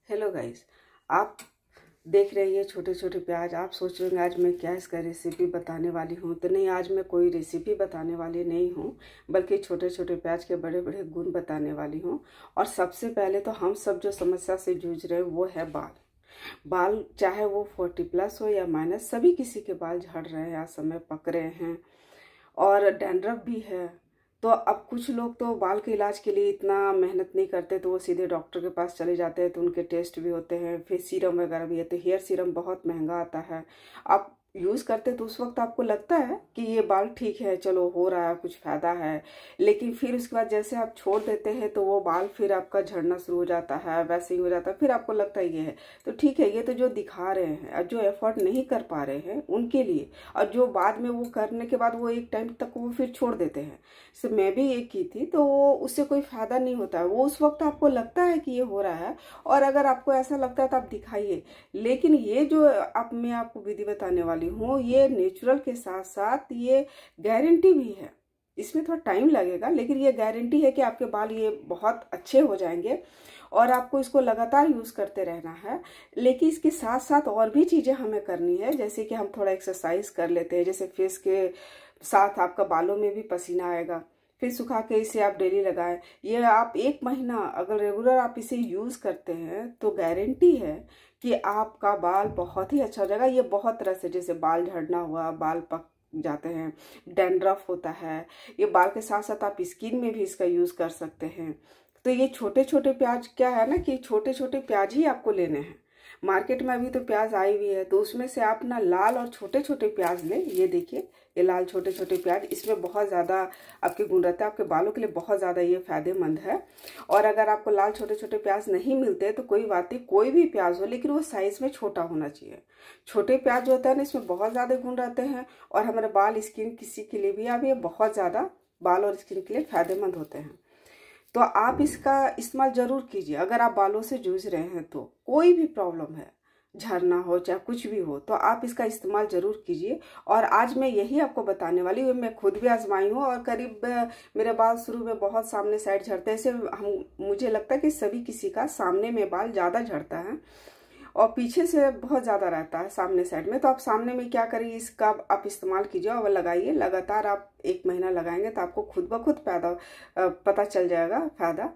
Hello guys. आप देख रहे हैं छोटे छोटे प्याज। आप सोच रहे हैं आज मैं क्या इसका रेसिपी बताने वाली हूँ। तो नहीं, आज मैं कोई रेसिपी बताने वाली नहीं हूँ, बल्कि छोटे छोटे प्याज के बड़े बड़े गुण बताने वाली हूँ। और सबसे पहले तो हम सब जो समस्या से जूझ रहे हैं वो है बाल। बाल चाहे वो 40+ हो या माइनस, सभी किसी के बाल झड़ रहे हैं, आज समय पक रहे हैं और डैंड्रफ भी है। तो अब कुछ लोग तो बाल के इलाज के लिए इतना मेहनत नहीं करते, तो वो सीधे डॉक्टर के पास चले जाते हैं। तो उनके टेस्ट भी होते हैं, फिर सीरम वगैरह भी है। तो हेयर सीरम बहुत महंगा आता है। आप यूज़ करते तो उस वक्त आपको लगता है कि ये बाल ठीक है, चलो हो रहा है, कुछ फ़ायदा है। लेकिन फिर उसके बाद जैसे आप छोड़ देते हैं तो वो बाल फिर आपका झड़ना शुरू हो जाता है, वैसे ही हो जाता है। फिर आपको लगता है ये है तो ठीक है, ये तो जो दिखा रहे हैं और जो एफर्ट नहीं कर पा रहे हैं उनके लिए, और जो बाद में वो करने के बाद वो एक टाइम तक वो फिर छोड़ देते हैं। जैसे मैं भी एक की थी, तो उससे कोई फायदा नहीं होता है। वो उस वक्त आपको लगता है कि ये हो रहा है, और अगर आपको ऐसा लगता है तो आप दिखाइए। लेकिन ये जो अब मैं आपको विधि बताने वाली हूँ, ये नेचुरल के साथ साथ ये गारंटी भी है। इसमें थोड़ा टाइम लगेगा, लेकिन ये गारंटी है कि आपके बाल ये बहुत अच्छे हो जाएंगे। और आपको इसको लगातार यूज़ करते रहना है। लेकिन इसके साथ साथ और भी चीज़ें हमें करनी है, जैसे कि हम थोड़ा एक्सरसाइज कर लेते हैं। जैसे फेस के साथ आपका बालों में भी पसीना आएगा, फिर सुखा के इसे आप डेली लगाएं। ये आप 1 महीना अगर रेगुलर आप इसे यूज़ करते हैं तो गारंटी है कि आपका बाल बहुत ही अच्छा हो जाएगा। ये बहुत तरह से, जैसे बाल झड़ना हुआ, बाल पक जाते हैं, डैंड्रफ होता है, ये बाल के साथ साथ आप स्किन में भी इसका यूज़ कर सकते हैं। तो ये छोटे छोटे प्याज क्या है ना, कि छोटे छोटे प्याज ही आपको लेने हैं। मार्केट में अभी तो प्याज आई हुई है, तो उसमें से आप ना लाल और छोटे छोटे प्याज लें। ये देखिए, ये लाल छोटे छोटे प्याज, इसमें बहुत ज़्यादा आपके गुण रहता है, आपके बालों के लिए बहुत ज़्यादा ये फायदेमंद है। और अगर आपको लाल छोटे छोटे प्याज नहीं मिलते तो कोई बात नहीं, कोई भी प्याज हो, लेकिन वो साइज़ में छोटा होना चाहिए। छोटे प्याज जो होता है ना, इसमें बहुत ज़्यादा गुण रहते हैं, और हमारे बाल, स्किन, किसी के लिए भी अब ये बहुत ज़्यादा बाल और स्किन के लिए फायदेमंद होते हैं। तो आप इसका इस्तेमाल जरूर कीजिए। अगर आप बालों से जूझ रहे हैं, तो कोई भी प्रॉब्लम है, झड़ना हो चाहे कुछ भी हो, तो आप इसका इस्तेमाल जरूर कीजिए। और आज मैं यही आपको बताने वाली हूँ। मैं खुद भी आजमाई हूँ, और करीब मेरे बाल शुरू में बहुत सामने साइड झड़ते हैं। ऐसे मुझे लगता है कि सभी किसी का सामने में बाल ज़्यादा झड़ता है और पीछे से बहुत ज़्यादा रहता है सामने साइड में। तो आप सामने में क्या करिए, इसका आप इस्तेमाल कीजिए और लगाइए। लगातार आप 1 महीना लगाएंगे तो आपको खुद ब खुद पता चल जाएगा फ़ायदा।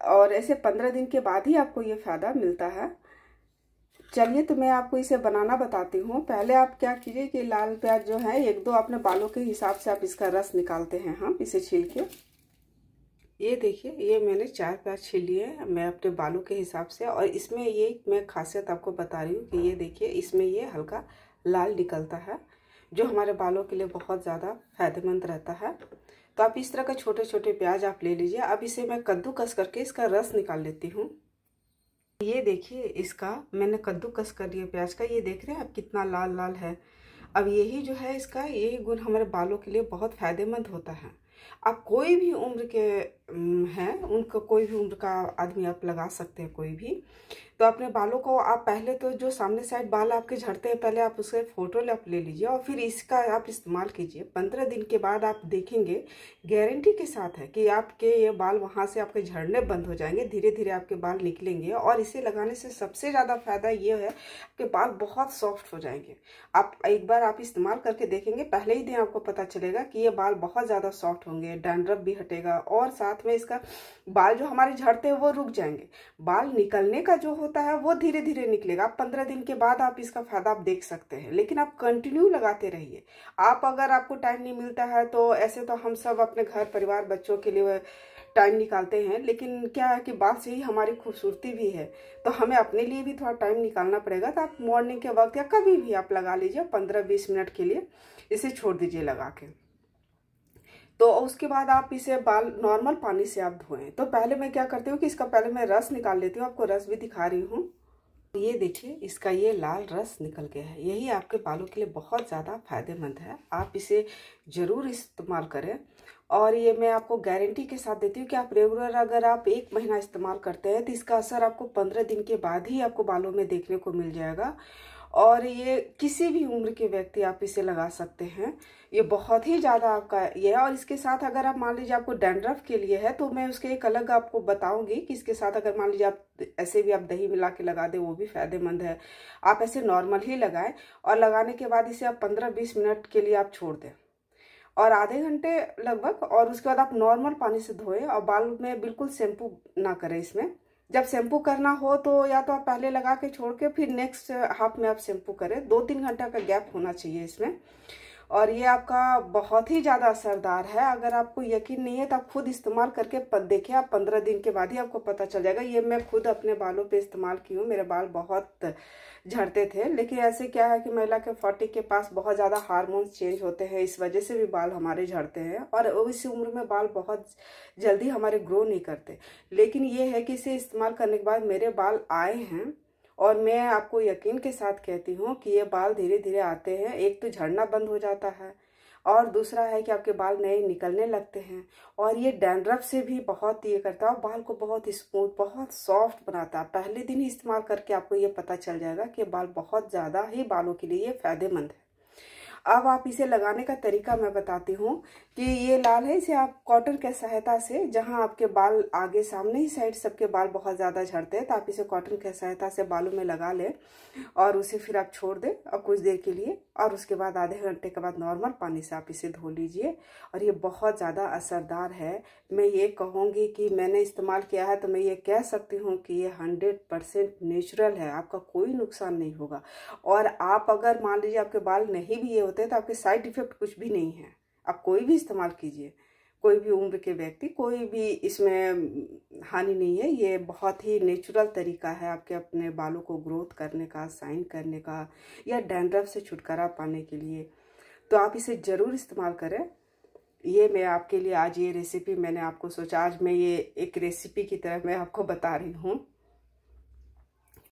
और ऐसे 15 दिन के बाद ही आपको ये फ़ायदा मिलता है। चलिए, तो मैं आपको इसे बनाना बताती हूँ। पहले आप क्या कीजिए कि लाल प्याज जो है, 1-2 अपने बालों के हिसाब से आप इसका रस निकालते हैं। हम इसे छील के, ये देखिए, ये मैंने 4 प्याज छील लिए हैं मैं अपने बालों के हिसाब से। और इसमें ये मैं खासियत आपको बता रही हूँ कि ये देखिए, इसमें ये हल्का लाल निकलता है, जो हमारे बालों के लिए बहुत ज़्यादा फायदेमंद रहता है। तो आप इस तरह के छोटे छोटे प्याज आप ले लीजिए। अब इसे मैं कद्दूकस करके इसका रस निकाल लेती हूँ। ये देखिए, इसका मैंने कद्दूकस कर लिया प्याज का। ये देख रहे हैं आप कितना लाल लाल है। अब यही जो है, इसका यही गुण हमारे बालों के लिए बहुत फायदेमंद होता है। आप कोई भी उम्र के हैं, उनको कोई भी उम्र का आदमी आप लगा सकते हैं, कोई भी। तो अपने बालों को आप पहले तो जो सामने साइड बाल आपके झड़ते हैं, पहले आप उसके फोटो आप ले लीजिए और फिर इसका आप इस्तेमाल कीजिए। 15 दिन के बाद आप देखेंगे, गारंटी के साथ है कि आपके ये बाल वहाँ से आपके झड़ने बंद हो जाएंगे, धीरे धीरे आपके बाल निकलेंगे। और इसे लगाने से सबसे ज़्यादा फायदा ये है कि बाल बहुत सॉफ्ट हो जाएंगे। आप एक बार आप इस्तेमाल करके देखेंगे, पहले ही दिन आपको पता चलेगा कि ये बाल बहुत ज़्यादा सॉफ्ट होंगे, डैंड्रफ भी हटेगा, और साथ में इसका बाल जो हमारे झड़ते हैं वो रुक जाएंगे। बाल निकलने का जो होता है वो धीरे धीरे निकलेगा। आप 15 दिन के बाद आप इसका फायदा आप देख सकते हैं, लेकिन आप कंटिन्यू लगाते रहिए। आप अगर आपको टाइम नहीं मिलता है, तो ऐसे तो हम सब अपने घर परिवार बच्चों के लिए टाइम निकालते हैं, लेकिन क्या है कि बाल से ही हमारी खूबसूरती भी है, तो हमें अपने लिए भी थोड़ा टाइम निकालना पड़ेगा। तो आप मॉर्निंग के वक्त या कभी भी आप लगा लीजिए, 15-20 मिनट के लिए इसे छोड़ दीजिए लगा के। तो उसके बाद आप इसे बाल नॉर्मल पानी से आप धोएं। तो पहले मैं क्या करती हूँ कि इसका पहले मैं रस निकाल लेती हूँ। आपको रस भी दिखा रही हूँ। ये देखिए, इसका ये लाल रस निकल गया है। यही आपके बालों के लिए बहुत ज़्यादा फायदेमंद है। आप इसे ज़रूर इस्तेमाल करें। और ये मैं आपको गारंटी के साथ देती हूँ कि आप रेगुलर अगर आप 1 महीना इस्तेमाल करते हैं तो इसका असर आपको 15 दिन के बाद ही आपको बालों में देखने को मिल जाएगा। और ये किसी भी उम्र के व्यक्ति आप इसे लगा सकते हैं। ये बहुत ही ज़्यादा आपका ये है। और इसके साथ अगर आप मान लीजिए आपको डैंड्रफ के लिए है तो मैं उसके एक अलग आपको बताऊंगी कि इसके साथ अगर मान लीजिए आप ऐसे भी आप दही मिला के लगा दें वो भी फायदेमंद है। आप ऐसे नॉर्मल ही लगाएं और लगाने के बाद इसे आप 15-20 मिनट के लिए आप छोड़ दें और आधे घंटे लगभग, और उसके बाद आप नॉर्मल पानी से धोएं और बाल में बिल्कुल शैम्पू ना करें। इसमें जब शैम्पू करना हो तो या तो आप पहले लगा के छोड़ के फिर नेक्स्ट हाफ में आप शैम्पू करें। 2-3 घंटा का गैप होना चाहिए इसमें। और ये आपका बहुत ही ज़्यादा असरदार है। अगर आपको यकीन नहीं है तो आप खुद इस्तेमाल करके देखिए, आप 15 दिन के बाद ही आपको पता चल जाएगा। ये मैं खुद अपने बालों पे इस्तेमाल की हूँ। मेरे बाल बहुत झड़ते थे, लेकिन ऐसे क्या है कि महिला के 40 के पास बहुत ज़्यादा हार्मोन्स चेंज होते हैं, इस वजह से भी बाल हमारे झड़ते हैं और इस उम्र में बाल बहुत जल्दी हमारे ग्रो नहीं करते। लेकिन ये है कि इसे इस्तेमाल करने के बाद मेरे बाल आए हैं और मैं आपको यकीन के साथ कहती हूँ कि ये बाल धीरे धीरे आते हैं। एक तो झड़ना बंद हो जाता है और दूसरा है कि आपके बाल नए निकलने लगते हैं। और ये डैंड्रफ से भी बहुत ये करता है, बाल को बहुत स्मूथ, बहुत सॉफ्ट बनाता है। पहले दिन ही इस्तेमाल करके आपको ये पता चल जाएगा कि बाल बहुत ज़्यादा ही बालों के लिए ये फायदेमंद है। अब आप इसे लगाने का तरीका मैं बताती हूँ कि ये लाल है, इसे आप कॉटन के सहायता से, जहाँ आपके बाल आगे सामने ही साइड सबके बाल बहुत ज़्यादा झड़ते हैं, तो आप इसे कॉटन के सहायता से बालों में लगा लें और उसे फिर आप छोड़ दें और कुछ देर के लिए, और उसके बाद आधे घंटे के बाद नॉर्मल पानी से आप इसे धो लीजिए। और ये बहुत ज़्यादा असरदार है। मैं ये कहूँगी कि मैंने इस्तेमाल किया है तो मैं ये कह सकती हूँ कि ये 100% नेचुरल है, आपका कोई नुकसान नहीं होगा। और आप अगर मान लीजिए आपके बाल नहीं भी ये होते तो आपके साइड इफेक्ट कुछ भी नहीं है। आप कोई भी इस्तेमाल कीजिए, कोई भी उम्र के व्यक्ति, कोई भी इसमें हानि नहीं है। ये बहुत ही नेचुरल तरीका है आपके अपने बालों को ग्रोथ करने का, शाइन करने का, या डैंड्रफ से छुटकारा पाने के लिए। तो आप इसे ज़रूर इस्तेमाल करें। ये मैं आपके लिए आज ये रेसिपी मैंने आपको सोचा, आज मैं ये एक रेसिपी की तरह मैं आपको बता रही हूँ।